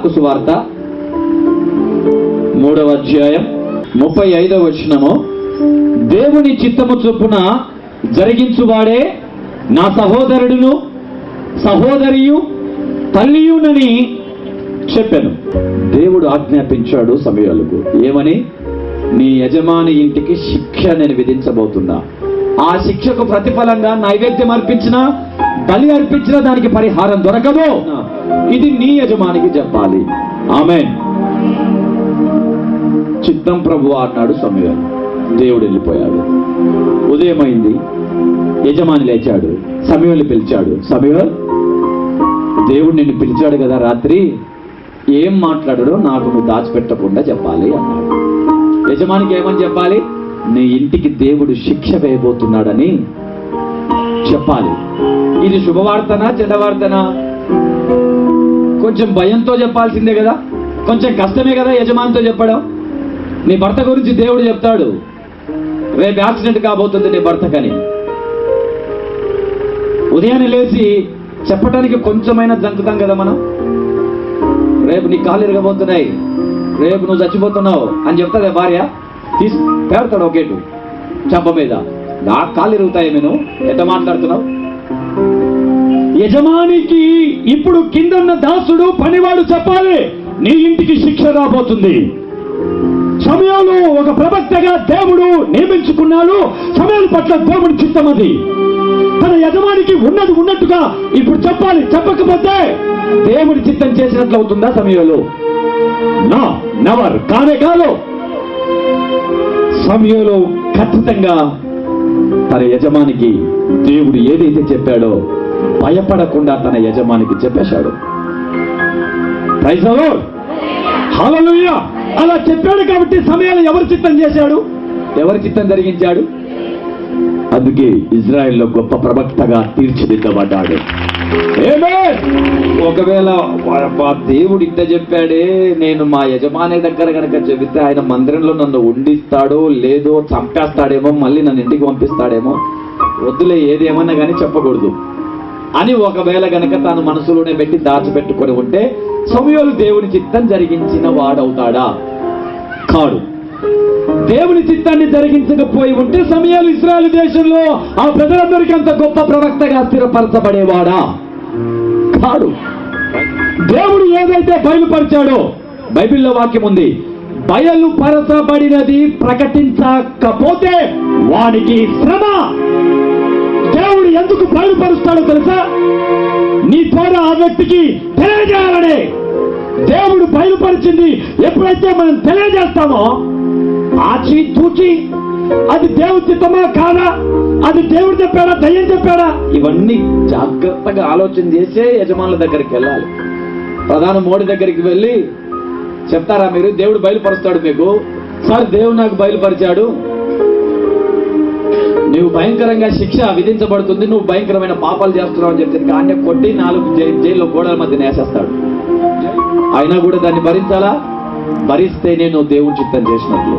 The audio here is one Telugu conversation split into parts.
మార్కు సువార్త 3వ అధ్యాయం 35వ వచనము. దేవుని చిత్తము చొప్పున జరిగించువాడే నా సహోదరుడును సహోదరియు తల్లియునని చెప్పాను. దేవుడు ఆజ్ఞాపించాడు సమూయేలుకు. ఏమని? నీ యజమాని ఇంటికి శిక్ష నేను విధించబోతున్నా. ఆ శిక్షకు ప్రతిఫలంగా నైవేద్యం అర్పించినా బలి అర్పించినా దానికి పరిహారం దొరకదు. ఇది నీ యజమానికి చెప్పాలి. ఆమేన్. చిత్తం ప్రభువా అన్నాడు సమూయేలు. దేవుడు వెళ్ళిపోయాడు. ఉదయమైంది. యజమాని లేచాడు. సమూయేలు పిలిచాడు. సమూయేలు, దేవుడు నిన్ను పిలిచాడు కదా రాత్రి, ఏం మాట్లాడాడో నాకు నువ్వు దాచిపెట్టకుండా చెప్పాలి అన్నాడు. యజమానికి ఏమని చెప్పాలి? నీ ఇంటికి దేవుడు శిక్ష వేయబోతున్నాడని చెప్పాలి. ఇది శుభవార్తనా చెడ్డవార్తనా? కొంచెం భయంతో చెప్పాల్సిందే కదా, కొంచెం కష్టమే కదా యజమానితో చెప్పడం. నీ భర్త గురించి దేవుడు చెప్తాడు, రేపు యాక్సిడెంట్ కాబోతుంది నీ భర్తకని. ఉదయాన్నే లేచి చెప్పడానికి కొంచెమైనా జంకుతాం కదా మనం. రేపు నీ కాళ్ళు ఇరగబోతున్నాయి, రేపు నువ్వు చచ్చిపోతున్నావు అని చెప్తాదే భార్య. పేరుతాడు ఒకేటు చెంప మీద. నా కాళ్ళు ఇరుగుతాయి, నేను ఎంత మాట్లాడుతున్నావు? యజమానికి ఇప్పుడు కిందన్న దాసుడు పనివాడు చెప్పాలి, నీ ఇంటికి శిక్ష రాబోతుంది. సమూయేలు ఒక ప్రవక్తగా దేవుడు నియమించుకున్నాడు. సమూయేలు పట్ల దేవుడి చిత్తం అది. తన యజమానికి ఉన్నది ఉన్నట్టుగా ఇప్పుడు చెప్పాలి. చెప్పకపోతే దేవుడి చిత్తం చేసినట్లు అవుతుందా సమూయేలు? No, never. కానే కాదు. సమూయేలు ఖచ్చితంగా తన యజమానికి దేవుడు ఏదైతే చెప్పాడో భయపడకుండా తన యజమానికి చెప్పేశాడు. ప్రైజ్ ది లార్డ్, హల్లెలూయా. అలా చెప్పాడు కాబట్టి సమూయేలు ఎవరి చిత్తం చేశాడు? ఎవరి చిత్తం జరిగించాడు? అందుకే ఇజ్రాయెల్లో గొప్ప ప్రవక్తగా తీర్చిదిద్దబడ్డాడు. ఒకవేళ దేవుడు ఇంత చెప్పాడే, నేను మా యజమాని దగ్గర కనుక చెబితే ఆయన మందిరంలో నన్ను ఉండిస్తాడో లేదో, చంపేస్తాడేమో, మళ్ళీ నన్ను ఇంటికి పంపిస్తాడేమో, వద్దులే ఏదేమన్నా కానీ చెప్పకూడదు అని ఒకవేళ గనక తాను మనసులోనే పెట్టి దాచిపెట్టుకొని ఉంటే సమూయేలు దేవుని చిత్తం జరిగించిన వాడవుతాడా? కాడు. దేవుని చిత్తాన్ని జరిగించకపోయి ఉంటే సమూయేలు ఇశ్రాయేలు దేశంలో ఆ ప్రజలందరికీ అంత గొప్ప ప్రవక్తగా స్థిరపరచబడేవాడా? కాడు. దేవుడు ఏదైతే బయలుపరిచాడో, బైబిల్లో వాక్యం ఉంది, బయలుపరచబడినది ప్రకటించకపోతే వానికి శ్రమ. దేవుడు ఎందుకు బయలుపరుస్తాడో తెలుసా? నీ ద్వారా ఆ వ్యక్తికి తెలియజేయాలనే. దేవుడు బయలుపరిచింది ఎప్పుడైతే మనం తెలియజేస్తామో ఆచి తూచి అది దేవుడి చిత్తమా కాదా, అది దేవుడు చెప్పాడా దయ్యం చెప్పాడా, ఇవన్నీ జాగ్రత్తగా ఆలోచన చేసే యజమానుల దగ్గరికి వెళ్ళాలి. ప్రధాన మోడీ దగ్గరికి వెళ్ళి చెప్తారా మీరు? దేవుడు బయలుపరుస్తాడు మీకు. సార్, దేవుడు నాకు బయలుపరిచాడు, నువ్వు భయంకరంగా శిక్ష విధించబడుతుంది, నువ్వు భయంకరమైన పాపాలు చేస్తున్నావు అని చెప్తే కానీ కొట్టి 4 జైల్లో గోడల మధ్య నేసేస్తాడు. అయినా కూడా దాన్ని భరించాలా? భరిస్తే నేను దేవుని చిత్తం చేసినట్లు.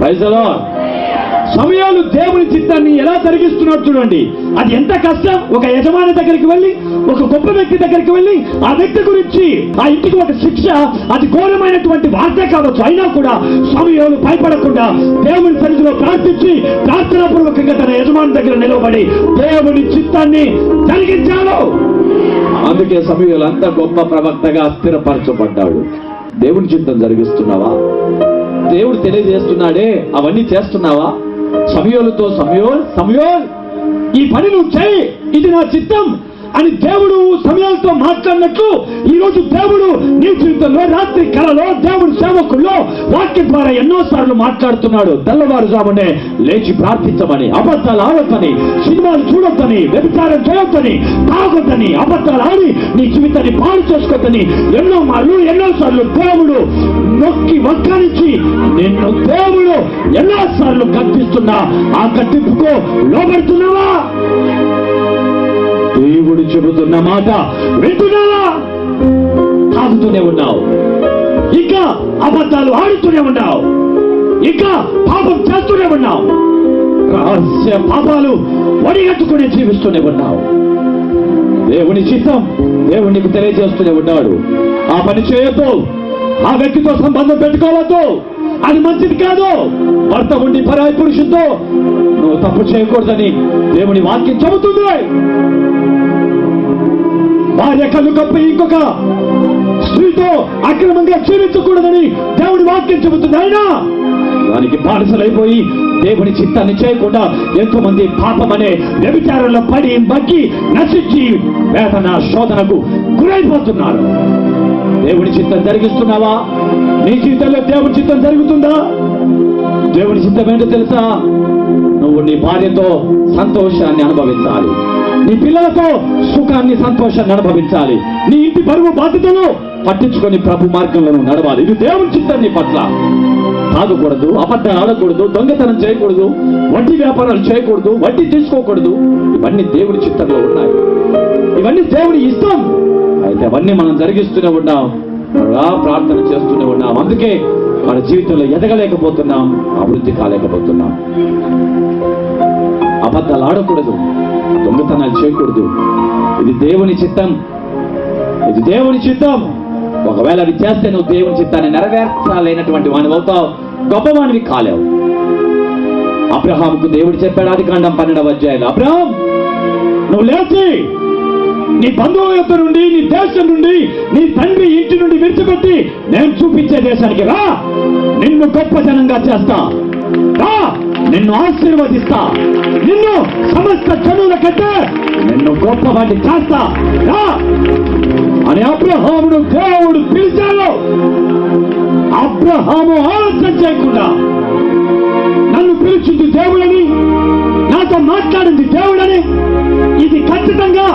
Praise the lord. సమూయేలు దేవుని చిత్తాన్ని ఎలా జరిగిస్తున్నాడు చూడండి. అది ఎంత కష్టం. ఒక యజమాని దగ్గరికి వెళ్ళి, ఒక గొప్ప వ్యక్తి దగ్గరికి వెళ్ళి, ఆ వ్యక్తి గురించి ఆ ఇంటికి ఒక శిక్ష, అది ఘోరమైనటువంటి వార్త కావచ్చు. అయినా కూడా సమూయేలు భయపడకుండా దేవుని సన్నిధిలో ప్రార్థించి ప్రార్థనాపూర్వకంగా తన యజమాని దగ్గర నిలబడి దేవుని చిత్తాన్ని జరిగించాడు. అందుకే సమూయేలు అంత గొప్ప ప్రవక్తగా స్థిరపరచబడ్డాడు. దేవుని చిత్తం జరిగిస్తున్నావా? దేవుడు తెలియజేస్తున్నాడే అవన్నీ చేస్తున్నావా? సమూయేలుతో సమూయేలు ఈ పని నువ్వు చేయి, ఇది నా చిత్తం అని దేవుడు సమూయేలుతో మాట్లాడినట్లు ఈ రోజు దేవుడు నీ జీవితంలో రాత్రి కలలో దేవుడి సేవకుల్లో వాక్యం ద్వారా ఎన్నోసార్లు మాట్లాడుతున్నాడు. తెల్లవారుజామునే లేచి ప్రార్థించమని, అబద్ధాలు ఆడొద్దని, సినిమాలు చూడొద్దని, వ్యభిచారం చేయొద్దని, తాగొద్దని, అబద్ధాలు ఆడి నీ జీవితాన్ని పాడు చేసుకోవద్దని ఎన్నోసార్లు దేవుడు నొక్కి వక్కారించి నిన్ను దేవుడు ఎన్నోసార్లు కట్టిస్తున్నా ఆ కట్టింపుకు లోబడుతున్నావా? దేవుడు చెబుతున్న మాట వింటున్నావా? తాగుతూనే ఉన్నావు, ఇంకా అబద్ధాలు ఆడుతూనే ఉన్నావు, ఇంకా పాపం చేస్తూనే ఉన్నావు, రహస్య పాపాలు వడిగట్టుకుని జీవిస్తూనే ఉన్నావు. దేవుని చిత్తం దేవుడు నీకు తెలియజేస్తూనే ఉన్నాడు. ఆ పని చేయొద్దు, ఆ వ్యక్తితో సంబంధం పెట్టుకోవద్దు, అది మంచిది కాదు. భర్త ఉండి పరాయి పురుషుడితో నువ్వు తప్పు చేయకూడదని దేవుని వాక్యం చెబుతుంది. భార్య కళ్ళు కప్పి ఇంకొక స్త్రీతో అక్రమంగా జీవించకూడదని దేవుని వాక్యం చెబుతుంది. అయినా దానికి బానిసలైపోయి దేవుని చిత్తాన్ని చేయకుండా ఎంతో మంది పాపం అనే వ్యభిచారంలో పడి మగ్గి నశించి వేదన శోధనకు గురైపోతున్నారు. దేవుని చిత్తం జరిగిస్తున్నావా? నీ జీవితంలో దేవుని చిత్తం జరుగుతుందా? దేవుని చిత్తం ఏంటో తెలుసా? నువ్వు నీ భార్యతో సంతోషాన్ని అనుభవించాలి, నీ పిల్లలతో సుఖాన్ని సంతోషాన్ని అనుభవించాలి, నీ ఇంటి పరువు బాధ్యతలు పట్టించుకొని ప్రభు మార్గంలో నడవాలి. ఇది దేవుని చిత్తం నీ పట్ల. తాగకూడదు, అబద్ధాలు ఆడకూడదు, దొంగతనం చేయకూడదు, వడ్డీ వ్యాపారాలు చేయకూడదు, వడ్డీ తీసుకోకూడదు. ఇవన్నీ దేవుని చిత్తంలో ఉన్నాయి, ఇవన్నీ దేవుని ఇష్టం. అయితే అవన్నీ మనం జరిగిస్తూనే ఉన్నాం, ప్రార్థన చేస్తూనే ఉన్నాం. అందుకే మన జీవితంలో ఎదగలేకపోతున్నాం, అభివృద్ధి కాలేకపోతున్నాం. అబద్ధాలు ఆడకూడదు, దొంగతనాలు చేయకూడదు. ఇది దేవుని చిత్తం, ఇది దేవుని చిత్తం. ఒకవేళ అది చేస్తే నువ్వు దేవుని చిత్తాన్ని నెరవేర్చాలైనటువంటి వాడిని అవుతావు, గొప్పవాడివి కాలేవు. అబ్రహాముకు దేవుడు చెప్పాడు, ఆదికాండం 12వ అధ్యాయంలో, అబ్రహాం నువ్వు లేచి నీ బంధువుల యొక్క నుండి, నీ దేశం నుండి, నీ తండ్రి ఇంటి నుండి విడిచిపెట్టి నేను చూపించే దేశానికి రా. నిన్ను గొప్ప జనంగా చేస్తా, రా, నిన్ను ఆశీర్వదిస్తా, నిన్ను సమస్త జనుల కంటే నిన్ను గొప్పవాడిని చేస్తా, రా అని అబ్రహామును దేవుడు పిలిచాడు. అబ్రహాము ఆలోచన చేయకుండా నన్ను పిలిచింది దేవుడని, నాతో మాట్లాడింది దేవుడని, ఇది ఖచ్చితంగా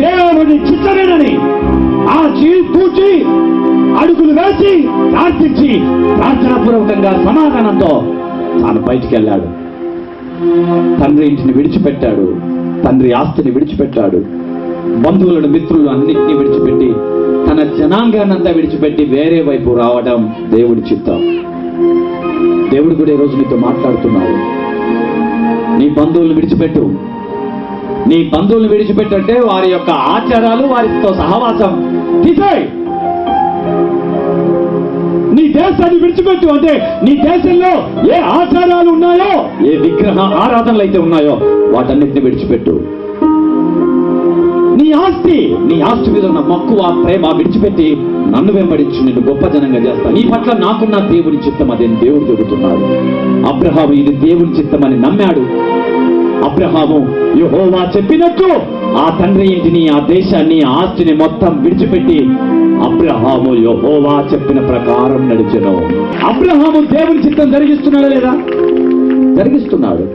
దేవుని చిత్తమేనని ఆ కూర్చి అడుగులు వేసి ప్రార్థించి ప్రార్థనాపూర్వకంగా సమాధానంతో తాను బయటికి వెళ్ళాడు. తండ్రి ఇంటిని విడిచిపెట్టాడు, తండ్రి ఆస్తిని విడిచిపెట్టాడు, బంధువులను మిత్రులను అన్నింటినీ విడిచిపెట్టి తన జనాంగాన్నంతా విడిచిపెట్టి వేరే వైపు రావడం దేవుడి చిత్తం. దేవుడు కూడా ఈరోజు నీతో మాట్లాడుతున్నాడు. నీ బంధువులను విడిచిపెట్టు. నీ బంధువులను విడిచిపెట్టంటే వారి యొక్క ఆచారాలు, వారితో సహవాసం తీసేయ్. నీ దేశాన్ని విడిచిపెట్టు, అంటే నీ దేశంలో ఏ ఆచారాలు ఉన్నాయో, ఏ విగ్రహ ఆరాధనలు అయితే ఉన్నాయో వాటన్నిటిని విడిచిపెట్టు. నీ ఆస్తి మీద ఉన్న మక్కువ, ప్రేమ విడిచిపెట్టి నన్ను వెంబడించి నిన్ను గొప్ప జనంగా చేస్తా. నీ పట్ల నాకున్న దేవుని చిత్తం అదే దేవుడు చెబుతున్నాడు. అబ్రహాము ఇది దేవుని చిత్తం అని నమ్మాడు. అబ్రహాము యెహోవా చెప్పినట్టు ఆ తండ్రి ఇంటిని, ఆ దేశాన్ని, ఆ ఆస్తిని మొత్తం విడిచిపెట్టి అబ్రహాము యెహోవా చెప్పిన ప్రకారం నడిచెను. అబ్రహాము దేవుని చిత్తం జరిగిస్తున్నాడా లేదా? జరిగిస్తున్నాడు.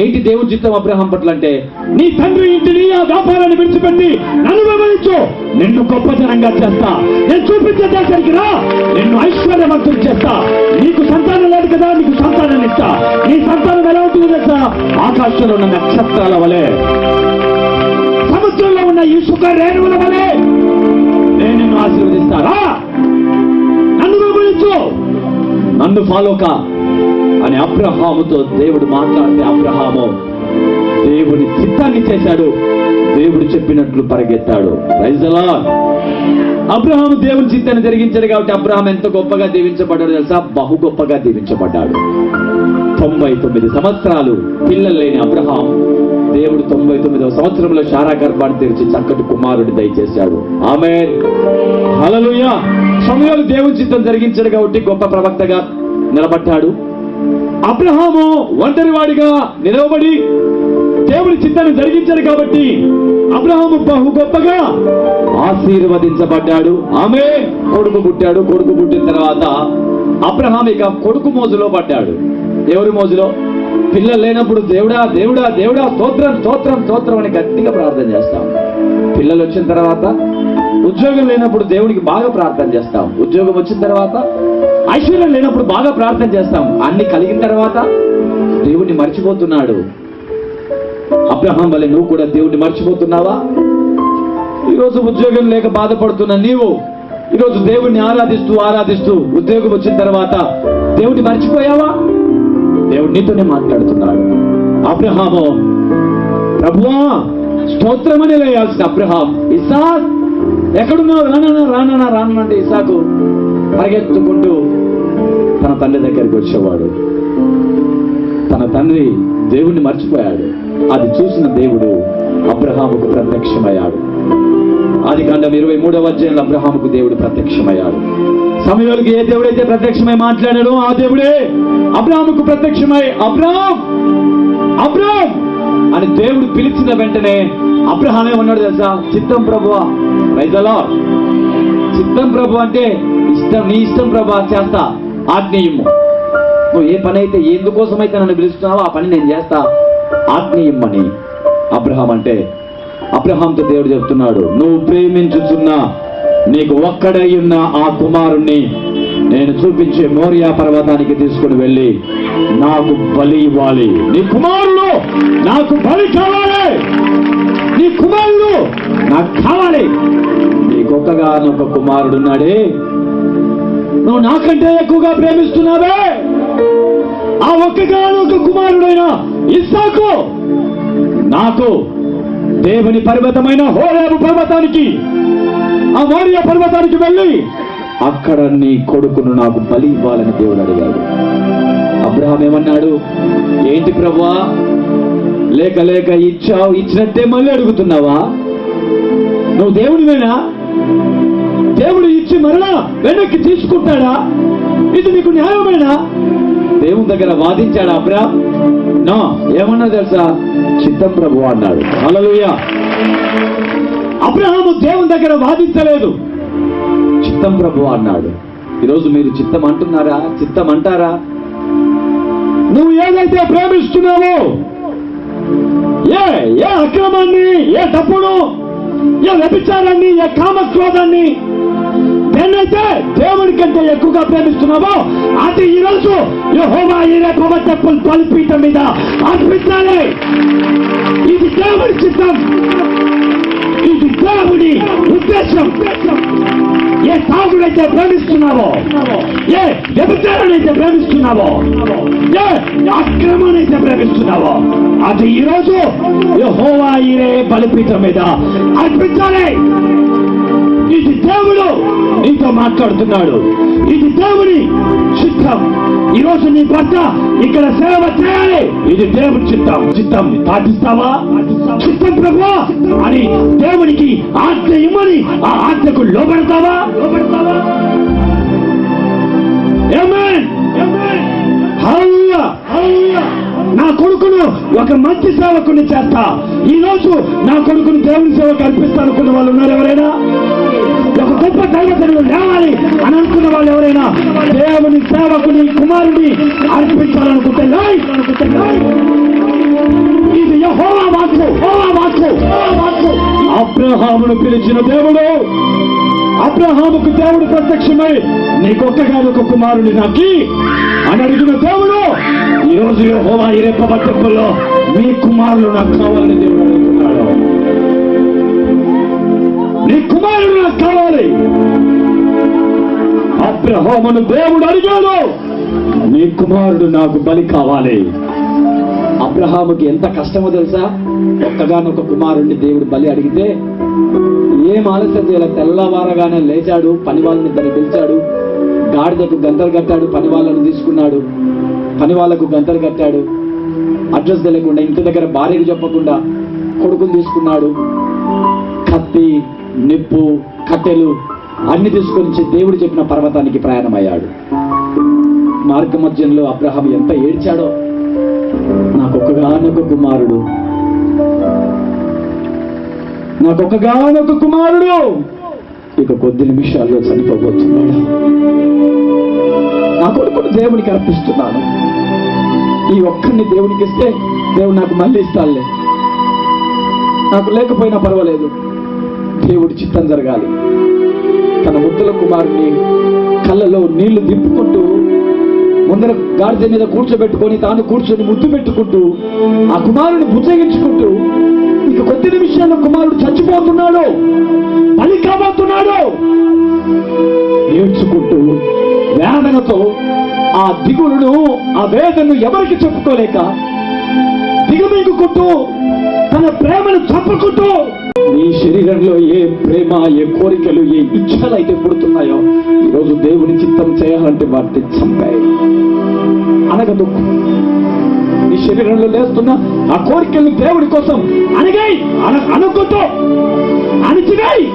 ఏంటి దేవుని చిత్తం అబ్రహాం పట్ల అంటే, నీ తండ్రి ఇంటిని, ఆ వ్యాపారాన్ని విడిచిపెట్టి నన్ను వెంబడించు, నిన్ను గొప్ప జనంగా చేస్తా, నేను చూపించే దేశానికి రా, నిన్ను ఐశ్వర్యవంతులు చేస్తా. నీకు సంతానం లేదు కదా, నీకు సంతానాన్ని ఇస్తా. నీ సంతానం ఎలా ఉంటుంది తెలుసా? ఆకాశంలో ఉన్న నక్షత్రాల వలె, సముద్రంలో ఉన్న ఇసుక రేణువుల వలె నేను నిన్ను ఆశీర్వదిస్తారా. నన్ను వెంబడించు, నన్ను ఫాలో కా అని అబ్రహాముతో దేవుడు మాట్లాడితే అబ్రహాము దేవుని చిత్తాన్ని చేశాడు, దేవుడు చెప్పినట్లు పరిగెత్తాడు. Praise the lord. అబ్రహాము దేవుని చిత్తాన్ని జరిగించాడు కాబట్టి అబ్రహాం ఎంత గొప్పగా దీవించబడ్డాడు తెలుసా? బహు గొప్పగా దీవించబడ్డాడు. 99 సంవత్సరాలు పిల్లలు లేని అబ్రహాం దేవుడు 99వ సంవత్సరంలో శారా గర్భాన్ని తెరిచి చక్కటి కుమారుడి దయచేశాడు. ఆమేన్, హల్లెలూయా. సమయాలు దేవుని చిత్తం జరిగించాడు కాబట్టి గొప్ప ప్రవక్తగా నిలబడ్డాడు. అబ్రహాము ఒంటరివాడిగా నిలవబడి దేవుని చిత్తాన్ని జరిగించాడు కాబట్టి అబ్రహాము బహు గొప్పగా ఆశీర్వదించబడ్డాడు. ఆమె కొడుకు పుట్టాడు. కొడుకు పుట్టిన తర్వాత అబ్రహాం ఇక కొడుకు మోజులో పడ్డాడు. ఎవరి మోజులో? పిల్లలు లేనప్పుడు దేవుడా దేవుడా దేవుడా స్తోత్రం స్తోత్రం స్తోత్రం అని గట్టిగా ప్రార్థన చేస్తాం. పిల్లలు వచ్చిన తర్వాత ఉద్యోగం లేనప్పుడు దేవునికి బాగా ప్రార్థన చేస్తాం. ఉద్యోగం వచ్చిన తర్వాత ఐశ్వర్యం లేనప్పుడు బాగా ప్రార్థన చేస్తాం. అన్ని కలిగిన తర్వాత దేవుణ్ణి మర్చిపోతున్నాడు. అబ్రహాం వలె నువ్వు కూడా దేవుణ్ణి మర్చిపోతున్నావా? ఈరోజు ఉద్యోగం లేక బాధపడుతున్నా నీవు ఈరోజు దేవుణ్ణి ఆరాధిస్తూ ఆరాధిస్తూ ఉద్యోగం వచ్చిన తర్వాత దేవుణ్ణి మర్చిపోయావా? దేవుడు నీతోనే మాట్లాడుతున్నాడు. అబ్రహాము ప్రభువా స్తోత్రమని వేయాల్సిన అబ్రహాం, ఇస్సాక్ ఎక్కడున్నావు, రానంటే ఇస్సాకు పరిగెత్తుకుంటూ తన తండ్రి దగ్గరికి వచ్చేవాడు. తన తండ్రి దేవుణ్ణి మర్చిపోయాడు. అది చూసిన దేవుడు అబ్రహాముకు ప్రత్యక్షమయ్యాడు. ఆదికాండం 23వ అధ్యాయంలో అబ్రహాముకు దేవుడు ప్రత్యక్షమయ్యాడు. సమూయేలుకి ఏ దేవుడైతే ప్రత్యక్షమై మాట్లాడాడో ఆ దేవుడే అబ్రహాముకు ప్రత్యక్షమై అబ్రహాం అని దేవుడు పిలిచిన వెంటనే అబ్రహాం ఏమన్నాడు తెలుసా? చిత్తం ప్రభువా. Praise the lord. చిత్తం ప్రభు అంటే ఇష్టం, నీ ఇష్టం ప్రభు చేస్తా, ఆజ్ఞయిమ్ము. నువ్వు ఏ పని అయితే ఎందుకోసమైతే నన్ను పిలుస్తున్నావో ఆ పని నేను చేస్తా, ఆజ్ఞయిమ్మని అబ్రహాం అంటే, అబ్రహాంతో దేవుడు చెప్తున్నాడు, నువ్వు ప్రేమించుచున్నా నీకు ఒక్కడై ఉన్న ఆ కుమారుణ్ణి నేను చూపించే మోరియా పర్వతానికి తీసుకుని వెళ్ళి నాకు బలి ఇవ్వాలి. నీ కుమారులు నాకు బలి కావాలి, నీ కుమారులు నాకు కావాలి. నీకొక్కగానొక కుమారుడున్నాడే, నువ్వు నాకంటే ఎక్కువగా ప్రేమిస్తున్నావే. ఆ ఒక్కగానొక కుమారుడైన ఇస్సాకు నాకు దేవుని పర్వతమైన హోరేబు పర్వతానికి, ఆ మోరియా పర్వతానికి వెళ్ళి అక్కడ నీ కొడుకును నాకు బలి ఇవ్వాలని దేవుడు అడిగాడు. అబ్రహాం ఏమన్నాడు? ఏంటి ప్రభువా, లేక లేక ఇచ్చినట్టే మళ్ళీ అడుగుతున్నావా? నువ్వు దేవుడివేనా? దేవుడు ఇచ్చి మరలా వెనక్కి తీసుకుంటాడా? ఇది నీకు న్యాయమేనా? దేవుని దగ్గర వాదించాడు అబ్రహాం. నో, ఏమన్నా తెలుసా? చిత్తం ప్రభువా అన్నాడు. హల్లెలూయా. అబ్రహాము దేవుని దగ్గర వాదించలేదు, చిత్తం ప్రభువా అన్నాడు. ఈరోజు మీరు చిత్తం అంటున్నారా? చిత్తం అంటారా? నువ్వు ఏదైతే ప్రేమిస్తున్నావో, ఏ అక్రమాన్ని, ఏ తప్పును, ఏ వ్యభిచారాన్ని, ఏ కామక్రోధాన్ని, దేన్నైతే దేవుని కంటే ఎక్కువగా ప్రేమిస్తున్నావో అది ఈరోజు యెహోవా యెరే పవిత్ర బలిపీఠం మీద అర్పించాలి. ఇది దేవుడి చిత్తం, ఇది దేవుడి ఉద్దేశం. ఏ తాగుడైతే ప్రేమిస్తున్నావో, ఏ వ్యభిచారాన్నైతే ప్రేమిస్తున్నావో, ఏ అక్రమాన్నైతే ప్రేమిస్తున్నావో అది ఈరోజు యెహోవా యెరే బలిపీఠం మీద అర్పించాలి. ఇది దేవుడు నీతో మాట్లాడుతున్నాడు. ఇది దేవుని చిత్తం. ఈరోజు నీ భర్త ఇక్కడ సేవ చేయాలి, ఇది దేవుని చిత్తం పాటిస్తావా? చిత్తం ప్రభువా అని దేవునికి ఆజ్ఞ ఇమ్మని ఆ ఆజ్ఞకు లోబడతావా? ఆమేన్. హల్లెలూయా. నా కొడుకును ఒక మంచి సేవకుని చేస్తా, ఈ రోజు నా కొడుకును దేవుని సేవకు అర్పిస్తానుకున్న వాళ్ళు ఉన్నారు ఎవరైనా? ఒక గొప్ప దైవజనుడు లేవాలి అని అనుకున్న వాళ్ళు ఎవరైనా దేవుని సేవకుని కుమారుని అర్పించాలనుకుంటే ఇది యెహోవా వాక్కు. అబ్రహామును పిలిచిన దేవుడు, అబ్రహాముకు దేవుడు ప్రత్యక్షమై నీకొక్కగానొక కుమారుని నాకి అని అడిగిన దేవుడు ఈరోజు యెహోవా యెరే పర్వతంలో మీ కుమారులు నాకు కావాలని దేవుడు అడుగుతున్నాడు. నీ కుమారుడు నాకు కావాలి. అబ్రహామును దేవుడు అడిగాడు, నీ కుమారుడు నాకు బలి కావాలి. అబ్రహాముకి ఎంత కష్టమో తెలుసా? ఒక్కగానొక కుమారుడిని దేవుడు బలి అడిగితే ఏం ఆలస్యం చేయాలి, తెల్లవారగానే లేచాడు, పని వాళ్ళని ఇద్దరు పిలిచాడు, గాడిదకు గంతలు కట్టాడు, పని వాళ్ళను తీసుకున్నాడు, పని వాళ్ళకు గంతలు కట్టాడు, అడ్రస్ తెలియకుండా ఇంటి దగ్గర భార్యకు చెప్పకుండా కొడుకుని తీసుకున్నాడు, కత్తి, నిప్పు, కట్టెలు అన్ని తీసుకొని దేవుడు చెప్పిన పర్వతానికి ప్రయాణమయ్యాడు. మార్గ మధ్యంలో అబ్రహాం ఎంత ఏడ్చాడో, నాకొక్కగానొక కుమారుడు, నాకొక్కగానొక కుమారుడు ఇక కొద్ది నిమిషాల్లో చనిపోబోతున్నాడు. నా కొడుకును దేవునికి అర్పిస్తున్నాను, ఈ ఒక్కడిని దేవునికి ఇస్తే దేవుడు నాకు మళ్ళీ ఇస్తాడులే, నాకు లేకపోయినా పర్వాలేదు, దేవుడి చిత్తం జరగాలి. తన ముద్దుల కుమారుని కళ్ళలో నీళ్లు దింపుకుంటూ ముందర గాడిద మీద కూర్చోబెట్టుకొని తాను కూర్చొని ముద్దు పెట్టుకుంటూ ఆ కుమారుని బుజ్జగించుకుంటూ ఇక కొద్ది నిమిషాల్లో కుమారుడు చచ్చిపోతున్నాడు, బలి కాబోతున్నాడు. ఏడ్చుకుంటూ వేదనతో ఆ దిగులును, ఆ వేదనను ఎవరికి చెప్పుకోలేక దిగమింగుకుంటూ తన ప్రేమను చంపుకుంటూ నీ శరీరంలో ఏ ప్రేమ, ఏ కోరికలు, ఏ ఇచ్ఛలు అయితే పుడుతున్నాయో ఈరోజు దేవుని చిత్తం చేయాలంటే వాటిని చంపాయి. అనగదొక్కు. నీ శరీరంలో లేస్తున్న ఆ కోరికలను దేవుడి కోసం అనగాయి, అనుకుంటూ అణిచిగాయి.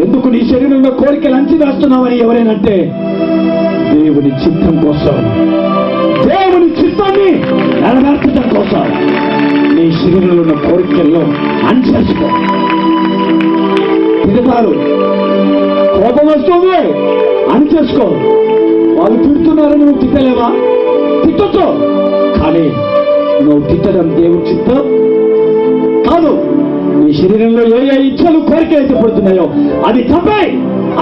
ఎందుకు నీ శరీరంలో కోరికలు అణిచివేస్తున్నావని ఎవరైనంటే దేవుని చిత్తం కోసం, దేవుని చిత్తాన్ని నెరవేర్చడం కోసం నీ శరీరంలో ఉన్న కోరికల్లో అణిచేసుకో. తిడతారు, కోపం వస్తుంది, అణిచేసుకో. వాళ్ళు తిడుతున్నారని నువ్వు తిట్టలేవా? తిట్టొచ్చు, కానీ నువ్వు తిట్టడం దేవుని చిత్తం కాదు. నీ శరీరంలో ఏ ఇచ్చలు కోరిక అయితే పడుతున్నాయో అది చంపాయి.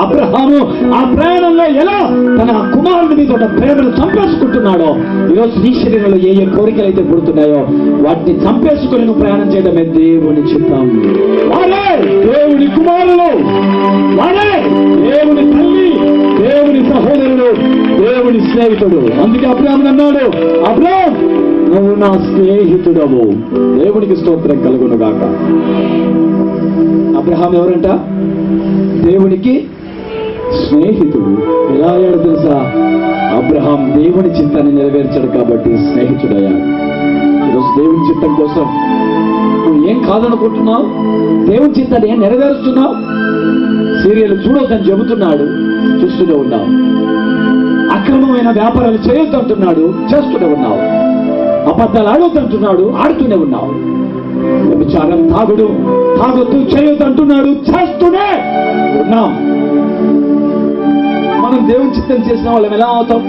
అబ్రహాము ఆ ప్రయాణంలో ఎలా తన కుమారుడి మీద ఉన్న ప్రేమను చంపేసుకుంటున్నాడో ఈరోజు నీ శరీరంలో ఏ కోరికలు అయితే పుడుతున్నాయో వాటిని చంపేసుకుని నువ్వు ప్రయాణం చేయడమే దేవుని చిత్తం. వారే దేవుని కుమారులు, వారే దేవుని తల్లి, దేవుని సహోదరుడు, దేవుని స్నేహితుడు. అందుకే అబ్రహాము అన్నాడు, అబ్రహాం నువ్వు నా స్నేహితుడవు. దేవునికి స్తోత్రం కలుగును గాక. అబ్రహాం ఎవరంట? దేవునికి స్నేహితుడు. ఎలా అయ్యాడు తెలుసా? అబ్రహాం దేవుని చిత్తాన్ని నెరవేర్చాడు కాబట్టి స్నేహితుడయ్యాడు. ఈరోజు దేవుని చిత్తం కోసం నువ్వు ఏం కాదనుకుంటున్నావు? దేవుని చిత్తాన్ని ఏం నెరవేరుస్తున్నావు? సీరియల్ చూడొద్దని చెబుతున్నాడు, చూస్తూనే ఉన్నావు. అక్రమమైన వ్యాపారాలు చేయొద్దంటున్నాడు, చేస్తూనే ఉన్నావు. అబద్ధాలు ఆడొద్దంటున్నాడు, ఆడుతూనే ఉన్నావు. వ్యభిచారం, తాగొద్దు, చేయొద్దంటున్నాడు, చేస్తూనే ఉన్నాం. మనం దేవుని చిత్తం చేసిన వాళ్ళం ఎలా అవుతాం?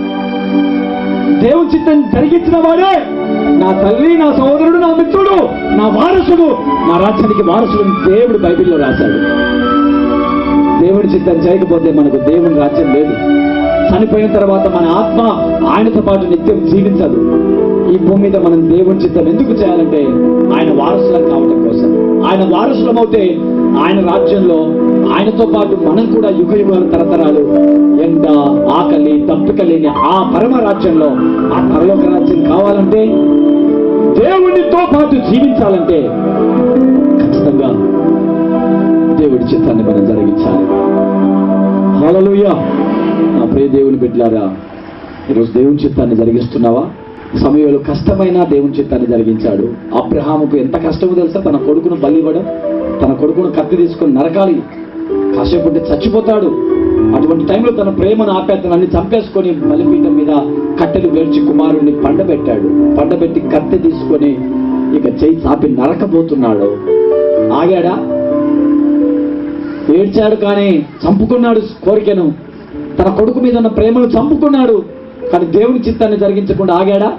దేవుని చిత్తం జరిగించిన వాడే నా తల్లి, నా సహోదరుడు, నా మిత్రుడు, నా వారసుడు, నా రాజ్యానికి వారసుడు దేవుడు బైబిల్లో రాశాడు. దేవుని చిత్తం చేయకపోతే మనకు దేవుని రాజ్యం లేదు. చనిపోయిన తర్వాత మన ఆత్మ ఆయనతో పాటు నిత్యం జీవించదు. ఈ భూమి మీద మనం దేవుని చిత్తం ఎందుకు చేయాలంటే ఆయన వారసులం కావడం కోసం. ఆయన వారసులం అవుతే ఆయన రాజ్యంలో ఆయనతో పాటు మనం కూడా యుగ యుగాల తరతరాలు ఎండ, ఆకలి, తప్పిక లేని ఆ పరమ రాజ్యంలో, ఆ పరలోక రాజ్యం కావాలంటే, దేవునితో పాటు జీవించాలంటే ఖచ్చితంగా దేవుడి చిత్తాన్ని మనం జరిగించాలి. హల్లెలూయా. నా ప్రియ దేవుని బిడ్డలారా, ఈరోజు దేవుని చిత్తాన్ని జరిగిస్తున్నావా? సమయంలో కష్టమైన దేవుని చిత్తాన్ని జరిగించాడు. అబ్రహాముకు ఎంత కష్టమో తెలుసా? తన కొడుకును బలి ఇవ్వడం, తన కొడుకును కత్తి తీసుకొని నరకాలి, కాసేపు ఉంటే చచ్చిపోతాడు. అటువంటి టైంలో తన ప్రేమను ఆపేతనాన్ని చంపేసుకొని బలిపీఠం మీద కట్టెలు పేర్చి కుమారుణ్ణి పండబెట్టి కత్తి తీసుకొని ఇక చేయి చాపి నరకబోతున్నాడు. ఆగాడా? ఏడ్చాడు, కానీ చంపుకున్నాడు కోరికను. తన కొడుకు మీద ఉన్న ప్రేమను చంపుకున్నాడు, కానీ దేవుని చిత్తాన్ని జరిగించకుండా ఆగాడా?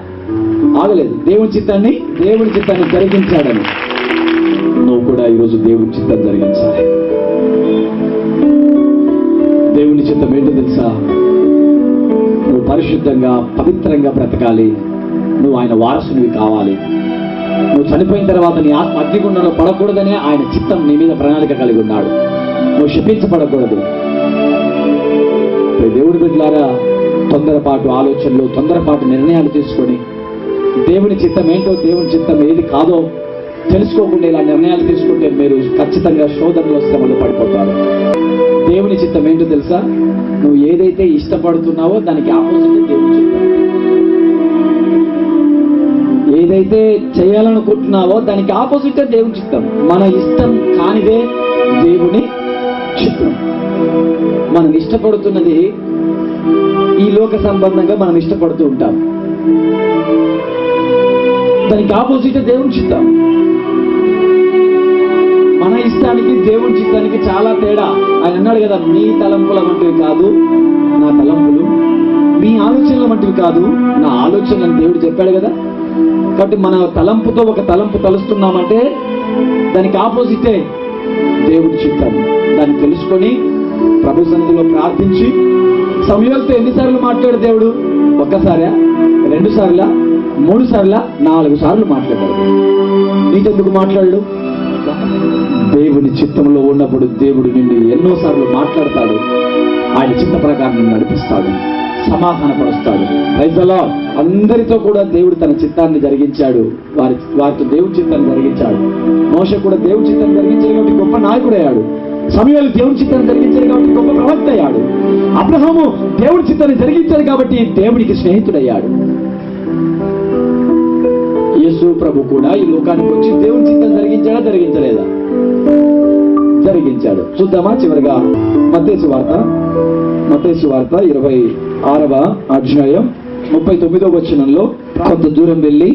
ఆగలేదు. దేవుని చిత్తాన్ని జరిగించాడని నువ్వు కూడా ఈరోజు దేవుని చిత్తం జరిగించాలి. దేవుని చిత్తం ఏంటో తెలుసా? నువ్వు పరిశుద్ధంగా, పవిత్రంగా బ్రతకాలి. నువ్వు ఆయన వారసునివి కావాలి. నువ్వు చనిపోయిన తర్వాత నీ ఆత్మ అగ్నిగుండంలో పడకూడదనే ఆయన చిత్తం నీ మీద ప్రణాళిక కలిగి ఉన్నాడు. నువ్వు శపించబడకూడదు. దేవుడి బిడ్డలారా, తొందరపాటు ఆలోచనలు, తొందరపాటు నిర్ణయాలు తీసుకొని దేవుని చిత్తం ఏంటో, దేవుని చిత్తం ఏది కాదో తెలుసుకోకుండా ఇలా నిర్ణయాలు తీసుకుంటే మీరు ఖచ్చితంగా శోధనలో, శ్రమలు పడిపోతారు. దేవుని చిత్తం ఏంటో తెలుసా? నువ్వు ఏదైతే ఇష్టపడుతున్నావో దానికి ఆపోజిట్ దేవుని చిత్తం. ఏదైతే చేయాలనుకుంటున్నావో దానికి ఆపోజిట్ దేవుని చిత్తం. మన ఇష్టం కానిదే దేవుని చిత్తం. మనం ఇష్టపడుతున్నది ఈ లోక సంబంధంగా మనం ఇష్టపడుతూ ఉంటాం, దానికి ఆపోజిట్ దేవుని చిత్తం. మన ఇష్టానికి దేవుని చిత్తానికి చాలా తేడా. ఆయన అన్నాడు కదా, మీ తలంపుల వంటివి కాదు నా తలంపులు, మీ ఆలోచనల వంటివి కాదు నా ఆలోచనలు దేవుడు చెప్పాడు కదా. కాబట్టి మన తలంపుతో ఒక తలంపు తలుస్తున్నామంటే దానికి ఆపోజిటే దేవుడి చిత్తం. దాన్ని తెలుసుకొని ప్రభు సన్నిధిలో ప్రార్థించి, సమయంతో ఎన్నిసార్లు మాట్లాడు దేవుడు? ఒక్కసారా, 2 సార్లా, 3 సార్లా, 4 సార్లు మాట్లాడాడు. నీకెందుకు మాట్లాడు? దేవుని చిత్తంలో ఉన్నప్పుడు దేవుడు నిన్ను ఎన్నోసార్లు మాట్లాడతాడు. ఆయన చిత్త ప్రకారం నడిపిస్తాడు. సమాధానపరుస్తాడు. Praise the lord. అందరితో కూడా దేవుడు తన చిత్తాన్ని జరిగించాడు, వారితో దేవుడి చిత్తాన్ని జరిగించాడు. మోషే కూడా దేవుడి చిత్తాన్ని జరిగించాడు కాబట్టి గొప్ప నాయకుడయ్యాడు. సమూయేలు దేవుడి చిత్తాన్ని జరిగించాడు కాబట్టి గొప్ప ప్రవక్త అయ్యాడు. అబ్రహాము దేవుడి చిత్తాన్ని జరిగించాడు కాబట్టి దేవుడికి స్నేహితుడయ్యాడు. యేసు ప్రభు కూడా ఈ లోకానికి వచ్చి దేవుడి చిత్తం జరిగించాడా, జరిగించలేదా? జరిగించాడు. చూద్దామా చివరిగా మత్తయి సువార్త 26వ అధ్యాయం 39వ వచనంలో, కొంత దూరం వెళ్ళి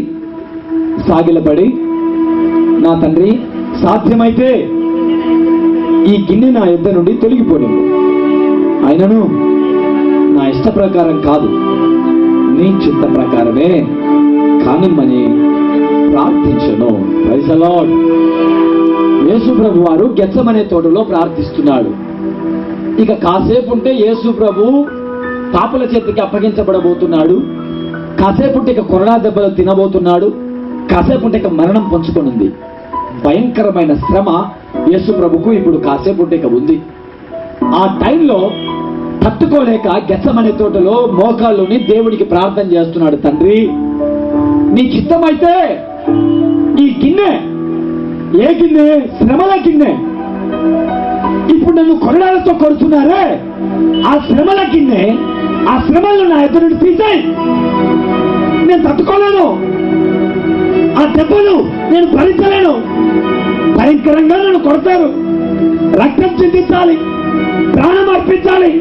సాగిలపడి, నా తండ్రి సాధ్యమైతే ఈ గిన్నె నా యొద్ద నుండి తొలగిపోను, అయినను నా ఇష్ట ప్రకారం కాదు, నీ చిత్త ప్రకారమే కానిమ్మని ప్రార్థించను. Praise the lord. యేసు ప్రభు వారు గెత్సెమనే తోటలో ప్రార్థిస్తున్నాడు. ఇక కాసేపు ఉంటే యేసు ప్రభు పాపుల చేతికి అప్పగించబడబోతున్నాడు. కాసేపు ఉంటే ఇక కొరడా దెబ్బలు తినబోతున్నాడు. కాసేపు ఉంటే ఇక మరణం పంచుకొనుంది. భయంకరమైన శ్రమ యేసు ప్రభుకు ఇప్పుడు కాసేపు ఉంటే ఇక ఉంది. ఆ టైంలో తట్టుకోలేక గెత్సెమనే తోటలో మోకాళ్ళుని దేవుడికి ప్రార్థన చేస్తున్నాడు. తండ్రి, నీ చిత్తమైతే ఈ గిన్నె, ఏ గిన్నె? శ్రమల గిన్నె. ఇప్పుడు నన్ను కొరడాలతో కొడుతున్నారే, ఆ శ్రమల గిన్నె, ఆ శ్రమలను నా ఎదురు నుండి తీసేయి. నేను తట్టుకోలేను, ఆ దెబ్బలు నేను భరించలేను. భయంకరంగా నన్ను కొడతారు, రక్తం చిందించాలి, ప్రాణం అర్పించాలి.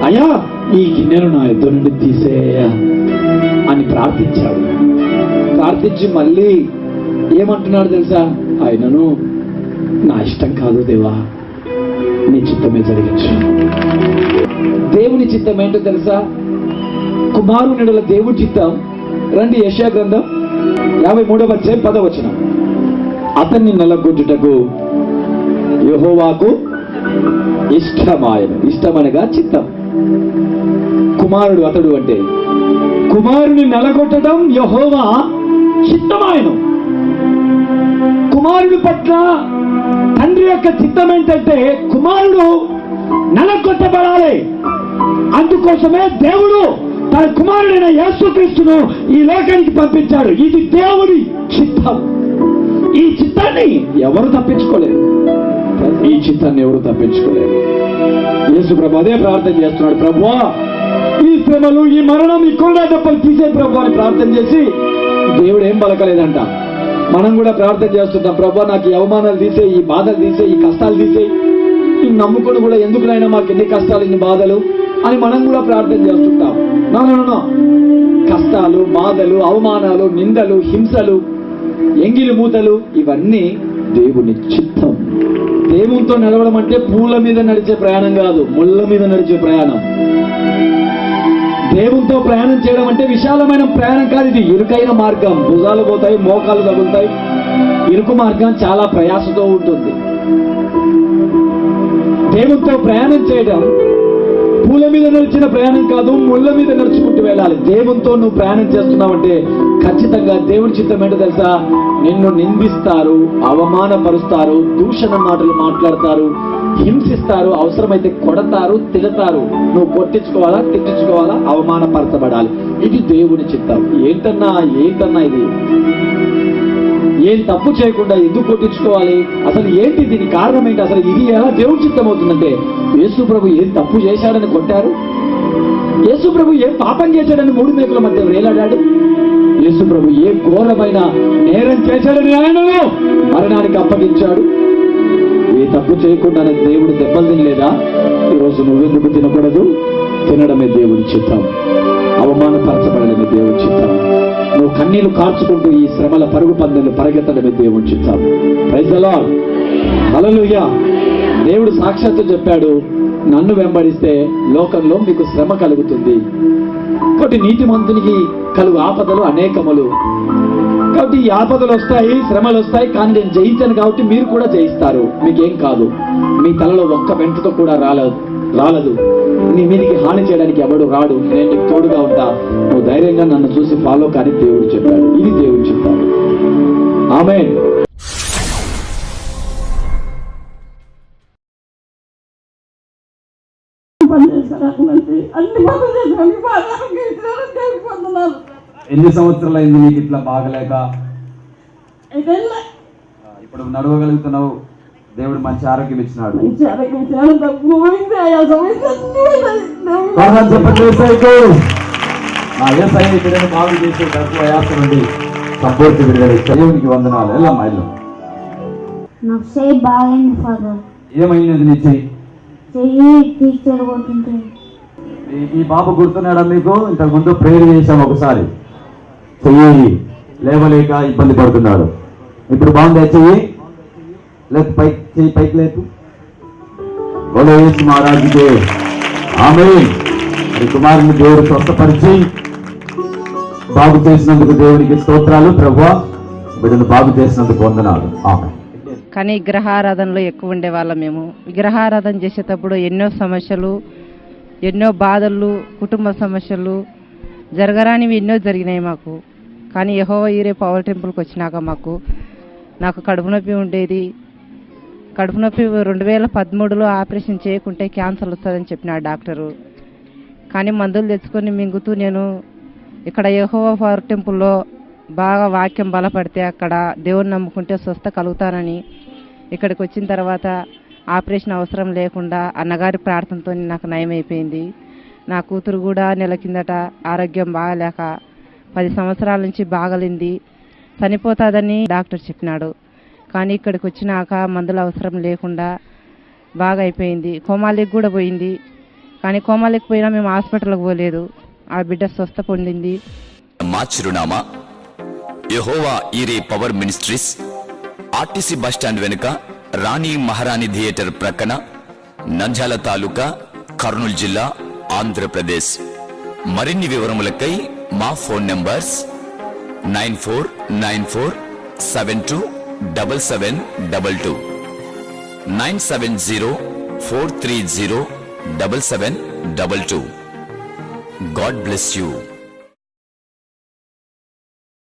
అయ్యా, ఈ గిన్నెను నా ఎదురు నుండి తీసేయ అని ప్రార్థించాడు. ప్రార్థించి మళ్ళీ ఏమంటున్నాడు తెలుసా? ఆయనను నా ఇష్టం కాదు దేవా, నీ చిత్తమే జరిగించు. దేవుని చిత్తం ఏంటో తెలుసా? కుమారునిడల దేవుడి చిత్తం. రండి, యెషయా గ్రంథం 53వ అధ్యాయం 10వ వచనం. అతన్ని నలగొట్టుటకు యెహోవాకు ఇష్టమాయను. ఇష్టమనగా చిత్తం. కుమారుడు అతడు అంటే కుమారుని నలగొట్టడం యెహోవా చిత్తమాయను. కుమారుడి పట్ల తండ్రి యొక్క చిత్తం ఏంటంటే కుమారుడు నలగొట్టబడాలి. అందుకోసమే దేవుడు తన కుమారుడైన యేసుక్రీస్తును ఈ లోకానికి పంపించాడు. ఇది దేవుడి చిత్తం. ఈ చిత్తాన్ని ఎవరు తప్పించుకోలేరు. ఈ చిత్తాన్ని ఎవరు తప్పించుకోలేరు. యేసు ప్రభు అదే ప్రార్థన చేస్తున్నాడు. ప్రభువా, ఈ శ్రమలు, ఈ మరణం, ఈ కొండ దెబ్బలు తీసే ప్రభు అని ప్రార్థన చేసి దేవుడు ఏం పలకలేదంట. మనం కూడా ప్రార్థన చేస్తుంటాం, ప్రభా నాకు ఈ అవమానాలు తీసే, ఈ బాధలు తీసే, ఈ కష్టాలు తీసే, ఈ నమ్ముకుని కూడా ఎందుకునైనా మాకు ఎన్ని కష్టాలు, ఇన్ని బాధలు అని మనం కూడా ప్రార్థన చేస్తుంటాం. నో, కష్టాలు, బాధలు, అవమానాలు, నిందలు, హింసలు, ఎంగిలి మూతలు ఇవన్నీ దేవుని చిత్తం. దేవునితో నడవడం అంటే పూల మీద నడిచే ప్రయాణం కాదు, ముళ్ళ మీద నడిచే ప్రయాణం. దేవునితో ప్రయాణం చేయడం అంటే విశాలమైన ప్రయాణం కాదు. ఇది ఇరుకైన మార్గం. భుజాలు పోతాయి, మోకాలు తగులుతాయి. ఇరుకు మార్గం చాలా ప్రయాసతో ఉంటుంది. దేవునితో ప్రయాణం చేయడం పూల మీద నడిచిన ప్రయాణం కాదు, ముళ్ళ మీద నడుచుకుంటూ వెళ్ళాలి. దేవునితో నువ్వు ప్రయాణం చేస్తున్నావంటే ఖచ్చితంగా దేవుడి చిత్తం ఏంటో తెలుసా? నిన్ను నిందిస్తారు, అవమానపరుస్తారు, దూషణ మాటలు మాట్లాడతారు, హింసిస్తారు, అవసరమైతే కొడతారు, తిడతారు. నువ్వు కొట్టించుకోవాలా, తిట్టించుకోవాలా, అవమానపరచబడాలి. ఇది దేవుని చిత్తం. ఏంటన్నా ఇది? ఏం తప్పు చేయకుండా ఎందుకు కొట్టించుకోవాలి? అసలు ఏంటి దీని కారణం ఏంటి? అసలు ఇది ఎలా దేవుని చిత్తం అవుతుందంటే, యేసు ప్రభు ఏం తప్పు చేశాడని కొట్టారు? యేసు ప్రభు ఏం పాపం చేశాడని 3 మేకుల మధ్య వేలాడాడు? యేసు ప్రభు ఏ ఘోరమైన నేరం చేశాడని ఆయనను మరణానికి అప్పగించాడు? ఏ తప్పు చేయకుండానే దేవుడు దెబ్బలు తినలేదా? ఈరోజు నువ్వెందుకు తినకూడదు? తినడమే దేవుడి చిత్తం. అవమానపరచబడడమే దేవుడి చిత్తం. నువ్వు కన్నీళ్లు కార్చుకుంటూ ఈ శ్రమల పరుగు పందెలు పరిగెత్తడమే దేవుడి చిత్తం. Praise the lord. హల్లెలూయా. దేవుడు సాక్షాత్తు చెప్పాడు, నన్ను వెంబడిస్తే లోకంలో మీకు శ్రమ కలుగుతుంది. కాబట్టి నీతిమంతునికి కలుగు ఆపదలు అనేకములు. కాబట్టి ఈ ఆపదలు వస్తాయి, శ్రమలు వస్తాయి, కానీ నేను జయించాను కాబట్టి మీరు కూడా జయిస్తారు. మీకేం కాదు. మీ తలలో ఒక్క వెంట్రుక కూడా రాలదు. నీ మీదికి హాని చేయడానికి ఎవడు రాడు. నేను నీకు తోడుగా ఉంటా. నువ్వు ధైర్యంగా నన్ను చూసి ఫాలో కానీ దేవుడు చెప్పాడు. ఇది దేవుడు చెప్పాడు. ఆమేన్. పని చేశారు అట్లాంటి అన్ని పనులు చేశారు బాగా పొందున్నారు. ఎన్ని సంవత్సరాలు అయింది నీకు ఇట్లా బాగలేక? ఇదెల్లా ఇప్పుడు నడవగలుగుతున్నావు, దేవుడు మంచి ఆరోగ్యం ఇచ్చినాడు. మంచి ఆరోగ్యం చాలా తక్కువ పోయింది. ఆయా సమస్య ఇక్కడైనా బాగు చేసే డబ్బు అయాస నుండి సంపూర్తి విడుదల దేవునికి వందనాలు. ఎలా మైలు నాకు చెయ్యి బాగైంది ఫాదర్. ఏమైంది నీ చెయ్యి? చెయ్యి టీచర్ కొట్టుంటే. ఈ బాబు గుర్తున్నాడా మీకు? ఇంతకు ముందు ప్రేయర్ చేశాం ఒకసారి. చెయ్యి లేవలేక ఇబ్బంది పడుతున్నాడు. ఇప్పుడు బాగుందా చెయ్యి? లేదు పైకి చెయ్యి పైకి లేదు. గొడవేసి మహారాజుకే ఆమేన్. మరి కుమారుని దేవుడు స్వస్థపరిచి బాగు చేసినందుకు దేవునికి స్తోత్రాలు. ప్రభువా బిడ్డను బాగు చేసినందుకు వందనాలు. ఆమేన్. కానీ విగ్రహారాధనలో ఎక్కువ ఉండేవాళ్ళం మేము. విగ్రహారాధన చేసేటప్పుడు ఎన్నో సమస్యలు, ఎన్నో బాధలు, కుటుంబ సమస్యలు జరగరానివి ఎన్నో జరిగినాయి మాకు. కానీ యెహోవా ఈరే పవర్ టెంపుల్కి వచ్చినాక నాకు కడుపు నొప్పి ఉండేది. కడుపు నొప్పి 2013లో ఆపరేషన్ చేయకుంటే క్యాన్సర్ వస్తుందని చెప్పిన డాక్టరు. కానీ మందులు తెచ్చుకొని మింగుతూ నేను ఇక్కడ యెహోవా పవర్ టెంపుల్లో బాగా వాక్యం బలపడితే అక్కడ దేవుని నమ్ముకుంటే స్వస్థ కలుగుతానని ఇక్కడికి వచ్చిన తర్వాత ఆపరేషన్ అవసరం లేకుండా అన్నగారి ప్రార్థనతో నాకు నయమైపోయింది. నా కూతురు కూడా నెల కిందట ఆరోగ్యం బాగలేక 10 సంవత్సరాల నుంచి బాగలింది, చనిపోతుందని డాక్టర్ చెప్పినాడు. కానీ ఇక్కడికి వచ్చినాక మందులు అవసరం లేకుండా బాగా అయిపోయింది. కోమాలికి కూడా పోయింది. కానీ కోమాలికి పోయినా మేము హాస్పిటల్కి పోలేదు. ఆ బిడ్డ స్వస్థ పొందింది. మా చిరునామా యెహోవా ఈరే పవర్ మినిస్ట్రీస్, ఆర్టీసీ బస్టాండ్ వెనుక రాణి మహారాణి థియేటర్ ప్రక్కన, నంద్యాల తాలూకా, కర్నూలు జిల్లా, ఆంధ్రప్రదేశ్. మరిన్ని వివరములకై మా phone numbers 9494727722 97043077722. God bless you.